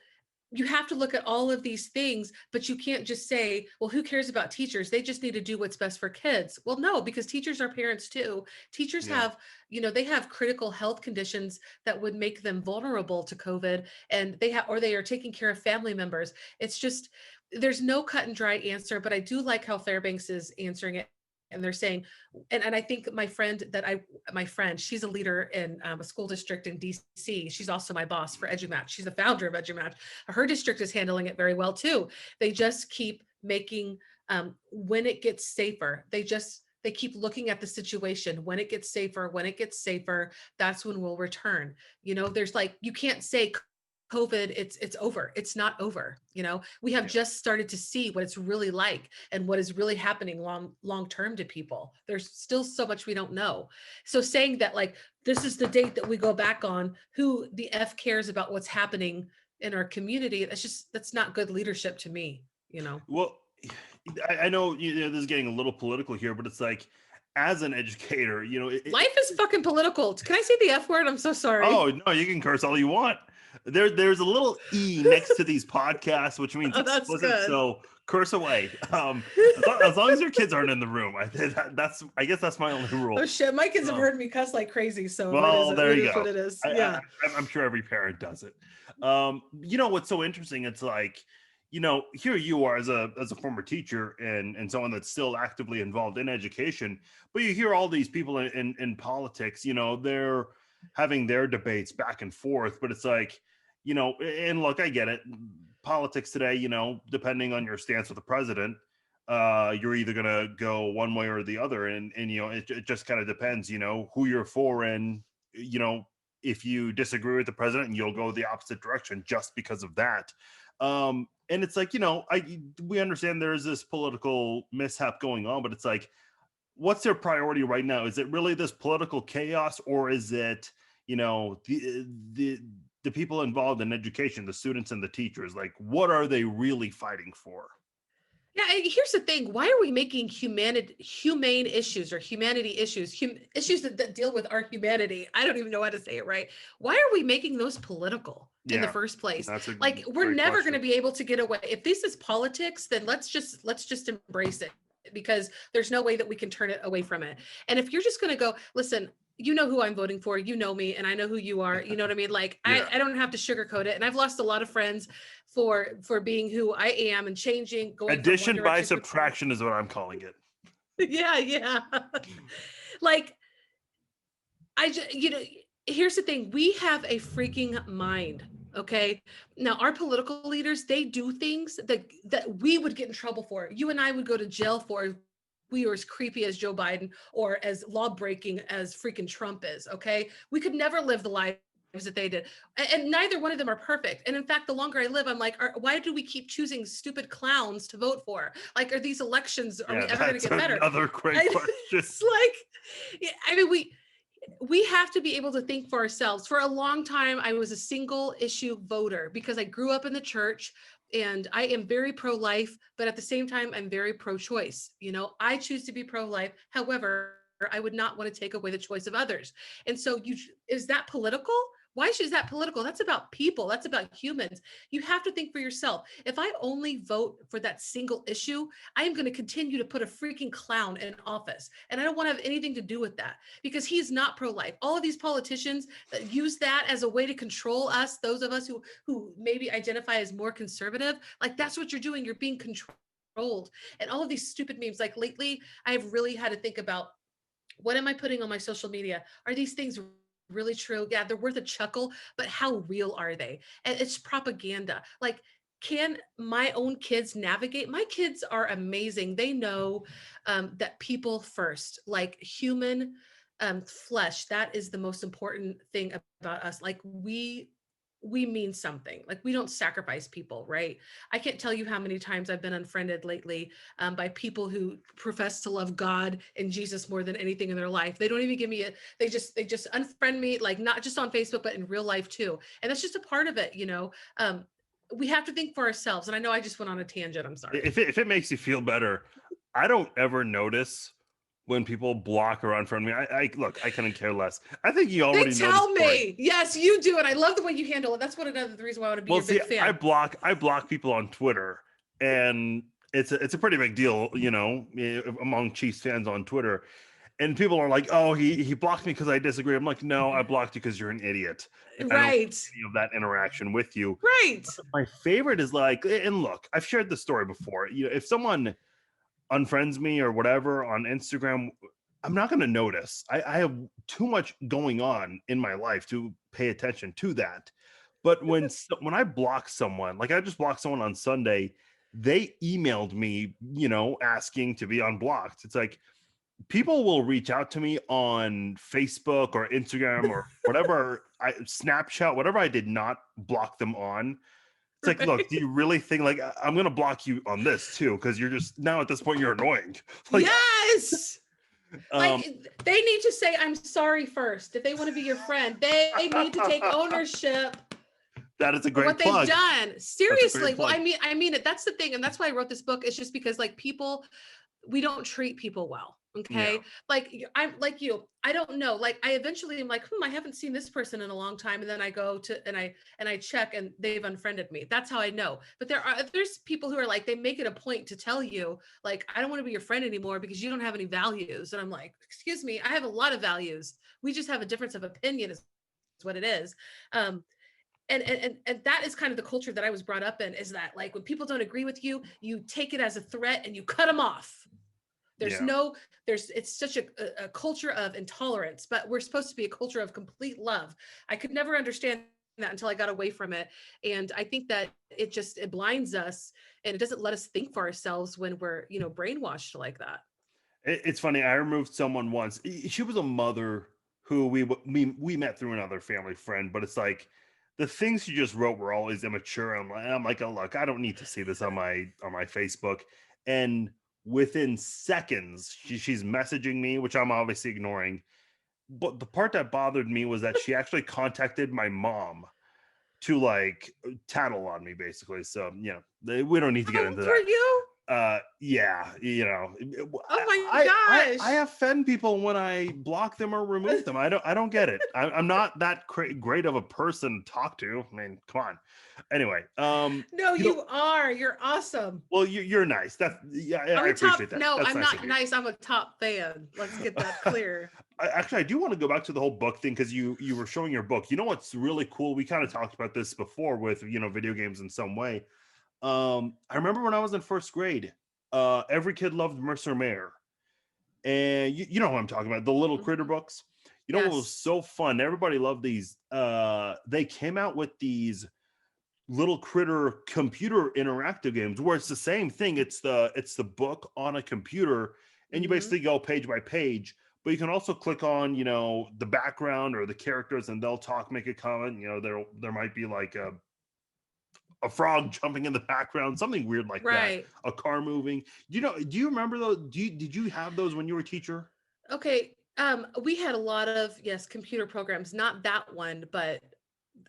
you have to look at all of these things, but you can't just say, well, who cares about teachers? They just need to do what's best for kids. Well, no, because teachers are parents too. Teachers have, they have critical health conditions that would make them vulnerable to COVID, and they are taking care of family members. It's just, there's no cut and dry answer, but I do like how Fairbanks is answering it. And they're saying, and I think my friend, she's a leader in a school district in DC. She's also my boss for EduMatch. She's the founder of EduMatch. Her district is handling it very well too. They just keep making, when it gets safer, they keep looking at the situation. When it gets safer, that's when we'll return. There's you can't say COVID, it's over. It's not over. We have just started to see what it's really like and what is really happening long term to people. There's still so much we don't know. So saying that this is the date that we go back on, who the F cares about what's happening in our community? That's not good leadership to me. Well, I know this is getting a little political here, but it's as an educator, life is fucking political. Can I say the F word? I'm so sorry. Oh no, you can curse all you want. There's a little E next to these podcasts, which means explicit. Good. So curse away. As long as your kids aren't in the room, I guess that's my only rule. Oh shit, my kids have heard me cuss like crazy. So well, there you go. What it is. I'm sure every parent does it. What's so interesting? It's here you are as a former teacher and someone that's still actively involved in education, but you hear all these people in politics, they're having their debates back and forth, but it's and look, I get it. Politics today, depending on your stance with the president, you're either going to go one way or the other. And it just kind of depends, who you're for. And, if you disagree with the president, you'll go the opposite direction just because of that. And it's we understand there's this political mishap going on, but it's what's their priority right now? Is it really this political chaos, or is it, the people involved in education, the students and the teachers? What are they really fighting for? Yeah, here's the thing. Why are we making humane issues or humanity issues, issues that deal with our humanity? I don't even know how to say it right. Why are we making those political in the first place? We're never going to be able to get away. If this is politics, then let's just embrace it, because there's no way that we can turn it away from it. And if you're just going to go, listen, you know who I'm voting for, you know me, and I know who you are. You know what I mean? Like Yeah. I don't have to sugarcoat it. And I've lost a lot of friends for being who I am and changing, going from one Addition by direction to another. subtraction is what I'm calling it. Yeah, yeah. Like I just, here's the thing. We have a freaking mind. Okay. Now our political leaders, they do things that we would get in trouble for. You and I would go to jail for if we were as creepy as Joe Biden or as law breaking as freaking Trump is. Okay. We could never live the lives that they did. And neither one of them are perfect. And in fact, the longer I live, I'm like, why do we keep choosing stupid clowns to vote for? Like, are these elections, are we ever going to get better? Another great question. It's like, I mean, we have to be able to think for ourselves. For a long time, I was a single issue voter because I grew up in the church and I am very pro-life, but at the same time, I'm very pro-choice. I choose to be pro-life. However, I would not want to take away the choice of others. And so is that political? Why is that political? That's about people. That's about humans. You have to think for yourself. If I only vote for that single issue, I am going to continue to put a freaking clown in office. And I don't want to have anything to do with that because he's not pro-life. All of these politicians that use that as a way to control us, those of us who maybe identify as more conservative, like that's what you're doing. You're being controlled. And all of these stupid memes, like lately, I've really had to think about, what am I putting on my social media? Are these things really true? Yeah, they're worth a chuckle, but how real are they? And it's propaganda. Like, can my own kids navigate? My kids are amazing. They know that people first, like human flesh, that is the most important thing about us. Like we mean something. Like we don't sacrifice people, right? I can't tell you how many times I've been unfriended lately by people who profess to love God and Jesus more than anything in their life. They don't even give me they just unfriend me, like not just on Facebook, but in real life too. And that's just a part of it, we have to think for ourselves. And I know I just went on a tangent. I'm sorry. If it makes you feel better, I don't ever notice when people block or unfriend me. I look, I couldn't care less. I think you already They tell know the story. me. Yes, you do. And I love the way you handle it. That's what another the reason why I want to be your big fan. I block people on Twitter, and it's a pretty big deal, among Chiefs fans on Twitter. And people are like, "Oh, he blocked me because I disagree." I'm like, "No, I blocked you because you're an idiot." Right. I don't want any of that interaction with you. Right. But my favorite is like, and look, I've shared this story before. If someone unfriends me or whatever on Instagram, I'm not going to notice. I have too much going on in my life to pay attention to that. But when I block someone, like I just blocked someone on Sunday, they emailed me, asking to be unblocked. It's like people will reach out to me on Facebook or Instagram or whatever, Snapchat, whatever I did not block them on. It's like, look, do you really think like I'm going to block you on this too? Because you're just now at this point, you're annoying. Like, yes. Like they need to say, I'm sorry first. If they want to be your friend, they need to take ownership. That is a great what plug. They've done. Seriously. Well, I mean it. That's the thing. And that's why I wrote this book. It's just because like we don't treat people well. Okay. Yeah. Like I'm like you, I don't know. Like I eventually am like, I haven't seen this person in a long time. And then I go to, and I check and they've unfriended me. That's how I know. But there's people who are like, they make it a point to tell you like, I don't want to be your friend anymore because you don't have any values. And I'm like, excuse me, I have a lot of values. We just have a difference of opinion is what it is. And that is kind of the culture that I was brought up in, is that like when people don't agree with you, you take it as a threat and you cut them off. It's such a culture of intolerance, but we're supposed to be a culture of complete love. I could never understand that until I got away from it. And I think that it blinds us and it doesn't let us think for ourselves when we're, brainwashed like that. It's funny. I removed someone once. She was a mother who we met through another family friend, but it's like the things she just wrote were always immature. I'm like, oh, look, I don't need to see this on my Facebook. And within seconds, she's messaging me, which I'm obviously ignoring. But the part that bothered me was that she actually contacted my mom to like tattle on me, basically. So, we don't need to get into that. For you? yeah, Oh my I gosh. offend people when I block them or remove them. I don't get it. I'm not that great of a person to talk to. I mean, come on. Anyway, No, you know, you are. You're awesome. well, you're nice. That's yeah, I I'm a appreciate top. that. No, That's I'm nice of not you. nice. I'm a top fan. Let's get that clear. Actually, I do want to go back to the whole book thing because you were showing your book. You know what's really cool? We kind of talked about this before with video games in some way. I remember when I was in first grade, every kid loved Mercer Mayer, and you know what I'm talking about, the little critter Mhm. books. You know what was Yes. so fun? Everybody loved these. They came out with these little critter computer interactive games where it's the same thing. It's the book on a computer, and you Hmm. basically go page by page. But you can also click on the background or the characters, and they'll talk, make a comment. There might be like a frog jumping in the background, something weird like that, Right. a car moving. Do you remember those? Did you have those when you were a teacher? Okay. We had a lot of, yes, computer programs, not that one, but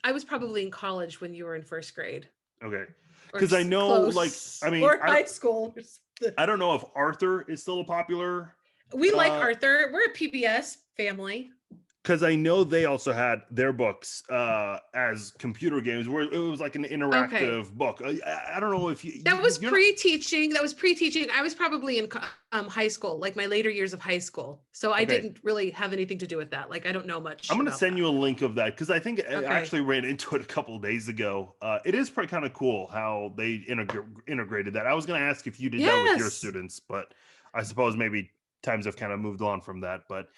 I was probably in college when you were in first grade Okay, or because I know, like, I close mean, or high school or something. I don't know if Arthur is still a popular. We like uh Arthur. We're a PBS family. because I know they also had their books as computer games where it was like an Okay. interactive book. I don't know if That was you're not. pre-teaching. That was pre-teaching. I was probably in high school, like my later years of high school. So I Okay, didn't really have anything to do with that. Like I don't know I'm much gonna about send that. you a link of that because I think I Okay. actually ran into it a couple of days ago. It is pretty kind of cool how they integrated that. I was gonna ask if you did that with your Yes. students, but I suppose maybe times have kind of moved on from that. But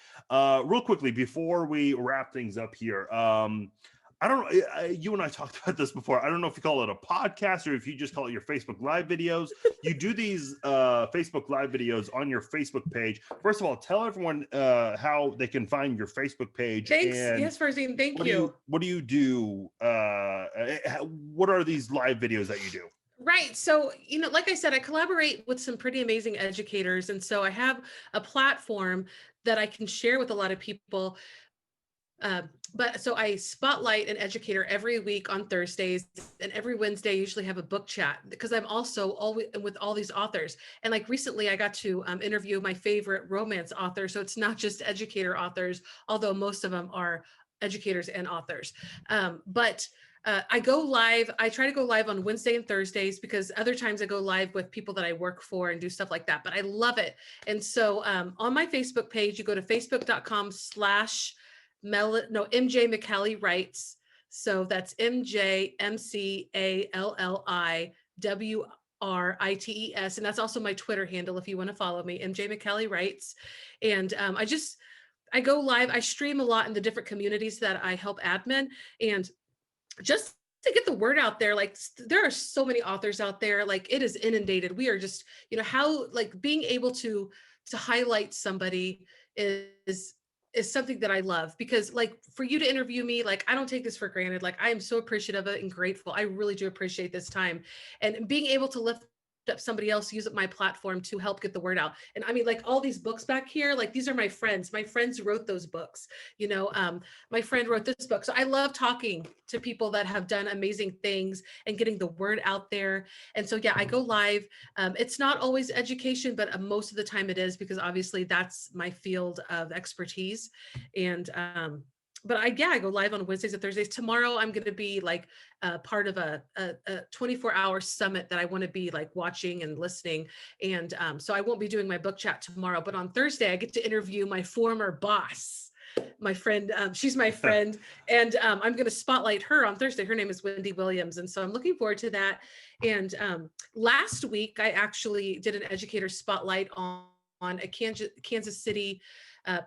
real quickly before we wrap things up here, I don't know. You and I talked about this before. I don't know if you call it a podcast or if you just call it your Facebook Live videos. You do these Facebook Live videos on your Facebook page. First of all, tell everyone how they can find your Facebook page Thanks. and Yes, Farzin. Thank what do you you. what do you do? What are these live videos that you do? Right. So, like I said, I collaborate with some pretty amazing educators. And so I have a platform that I can share with a lot of people. Uh, but so I spotlight an educator every week on Thursdays, and every Wednesday I usually have a book chat because I'm also always with all these authors. And like recently, I got to interview my favorite romance author. So it's not just educator authors, although most of them are educators and authors. But I go live. I try to go live on Wednesday and Thursdays because other times I go live with people that I work for and do stuff like that. But I love it. And so on my Facebook page, you go to facebook.com/. MJ McCallie writes. So that's MJMCALLIWRITES. And that's also my Twitter handle if you want to follow me, MJ McCallie writes. And I go live, I stream a lot in the different communities that I help admin. And just to get the word out there, like there are so many authors out there, like it is inundated. We are just, how like being able to highlight somebody is something that I love because like for you to interview me, like I don't take this for granted. Like I am so appreciative of it and grateful. I really do appreciate this time and being able to lift up somebody else, use up my platform to help get the word out. And I mean, like all these books back here, like these are my friends. My friends wrote those books. My friend wrote this book. So I love talking to people that have done amazing things and getting the word out there. And so, yeah, I go live. It's not always education, but most of the time it is because obviously that's my field of expertise. And, but I go live on Wednesdays and Thursdays. Tomorrow, I'm going to be like part of a 24-hour summit that I want to be like watching and listening. And so I won't be doing my book chat tomorrow, but on Thursday, I get to interview my former boss, my friend. She's my friend, and I'm going to spotlight her on Thursday. Her name is Wendy Williams, and so I'm looking forward to that. And last week, I actually did an educator spotlight on a Kansas City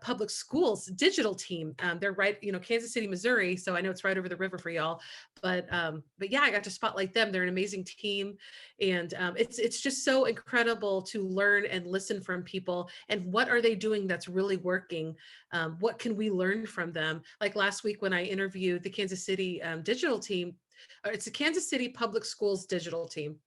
public schools digital team. They're right, Kansas City, Missouri. So I know it's right over the river for y'all. But yeah, I got to spotlight them. They're an amazing team, and it's just so incredible to learn and listen from people. And what are they doing that's really working? What can we learn from them? Like last week when I interviewed the Kansas City digital team, it's the Kansas City Public Schools digital team.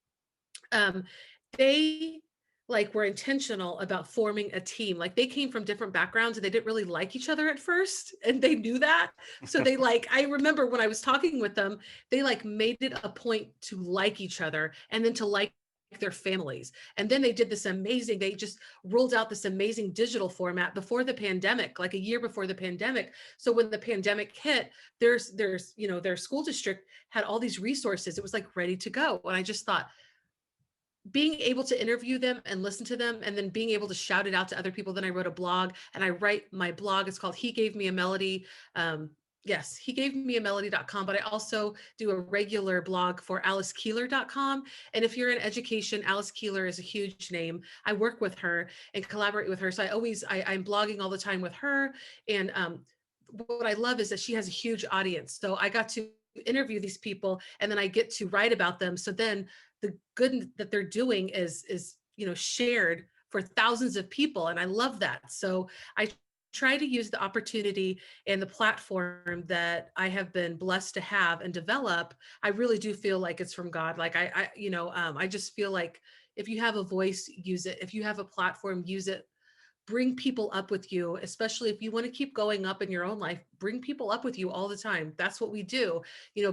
They like were intentional about forming a team. Like they came from different backgrounds and they didn't really like each other at first, and they knew that. So they I remember when I was talking with them, they like made it a point to like each other and then to like their families. And then they did this amazing, they just rolled out this amazing digital format before the pandemic, like a year before the pandemic. So when the pandemic hit, there's, their school district had all these resources. It was like ready to go. And I just thought, being able to interview them and listen to them, and then being able to shout it out to other people. Then I wrote a blog, and I write my blog. It's called He Gave Me a Melody. Yes, he gave me a melody.com, but I also do a regular blog for alicekeeler.com. And if you're in education, Alice Keeler is a huge name. I work with her and collaborate with her. So I'm blogging all the time with her. And what I love is that she has a huge audience. So I got to interview these people, and then I get to write about them. So then the good that they're doing is shared for thousands of people, and I love that. So I try to use the opportunity and the platform that I have been blessed to have and develop. I really do feel like it's from God. Like I just feel like if you have a voice, use it. If you have a platform, use it. Bring people up with you, especially if you want to keep going up in your own life. Bring people up with you all the time. That's what we do.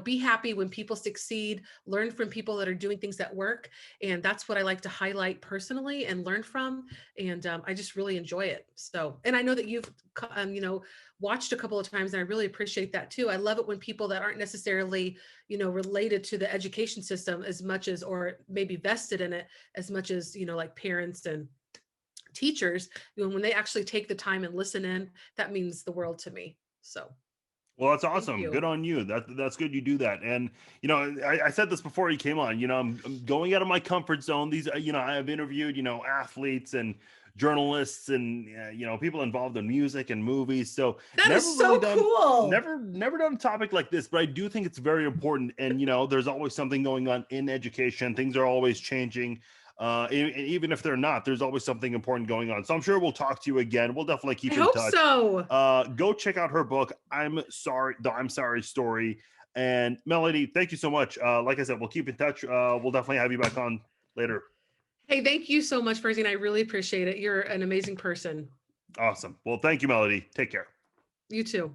Be happy when people succeed, learn from people that are doing things that work. And that's what I like to highlight personally and learn from. And I just really enjoy it. So, and I know that you've, watched a couple of times, and I really appreciate that too. I love it when people that aren't necessarily, related to the education system as much as, or maybe vested in it as much as, like parents and teachers, when they actually take the time and listen in, that means the world to me. So well, that's thank awesome. you. Good on you. That's good you do that. And I said this before you came on. I'm going out of my comfort zone. These I have interviewed athletes and journalists and people involved in music and movies. So That never is really so done cool. never done a topic like this, but I do think it's very important. And there's always something going on in education. Things are always changing. Even if they're not, there's always something important going on. So I'm sure we'll talk to you again. We'll definitely I keep in hope touch. so. Go check out her book, The I'm Sorry Story. And Melody, thank you so much. Like I said, we'll keep in touch. We'll definitely have you back on later. Hey, thank you so much, Farzin. I really appreciate it. You're an amazing person. Awesome. Well, thank you, Melody. Take care. You too.